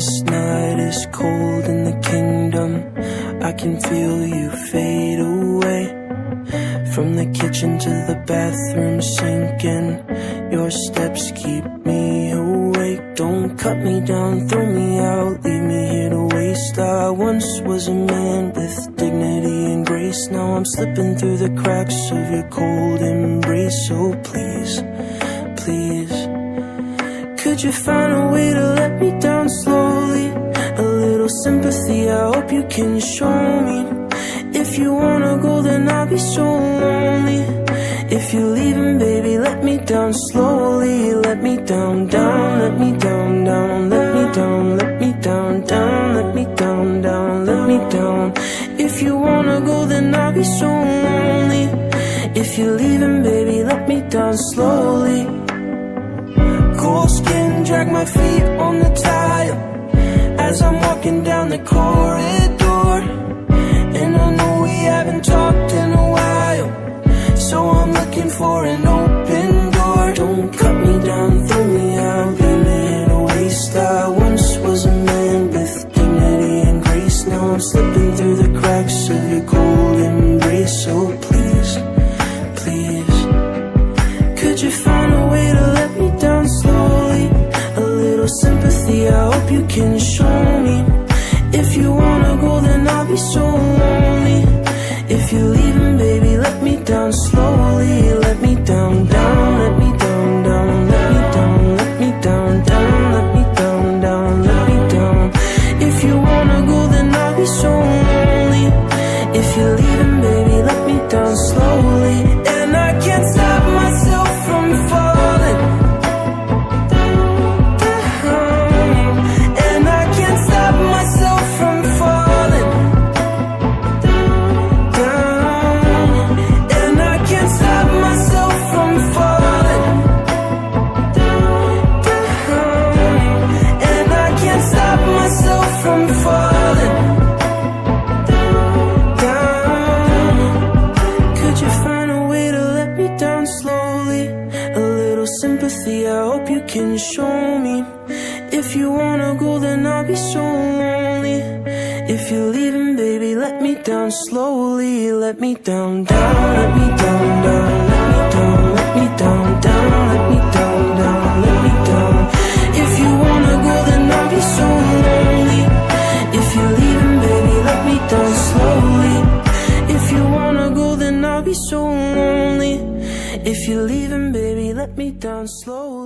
This night is cold in the kingdom. I can feel you fade away. From the kitchen to the bathroom sinking, your steps keep me awake. Don't cut me down, throw me out, leave me here to waste. I once was a man with dignity and grace. Now I'm slipping through the cracks of your cold embrace. So please, please, could you find a way to let me down slowly? A little sympathy, I hope you can show me. If you wanna go, then I'll be so lonely. If you're leaving, baby, let me down slowly. Let me down, down, let me down, down, let me down, let me down, down, let me down, down, let me down. If you wanna go, then I'll be so lonely. If you're leaving, baby, let me down slowly. Cold skin, drag my feet on the tile as I'm walking down the corridor. And I know we haven't talked in a while, so I'm looking for an open door. Don't cut me down, throw me out, leave me in a waste. I once was a man with dignity and grace. Now I'm slipping through the cracks of your cold embrace. So please, please, could you find a way to let me down slowly? A little sympathy, I hope you can show me. If you wanna go, then I'll be so lonely. If you're leaving, baby, let me down slowly. Let me down, down, let me down, down, let me down, let me down, down, let me down, down, let me down. If you wanna go, then I'll be so lonely. If you're leaving, baby, let me down slowly. And I can't stop myself from falling. And I can't stop myself from falling down. And I can't stop myself from falling down. And I can't stop myself from falling down. Could you find a way to let me down slowly? A little sympathy, I hope you can show me. If you wanna go, then I'll be so lonely. If you're leaving, baby, let me down slowly. Let me down, down, let me down, down, let me down, let me down, down, let me down, down, let me down. If you wanna go, then I'll be so lonely. If you're leaving, baby, let me down slowly. If you wanna go, then I'll be so lonely. If you're leaving, baby, let me down slowly.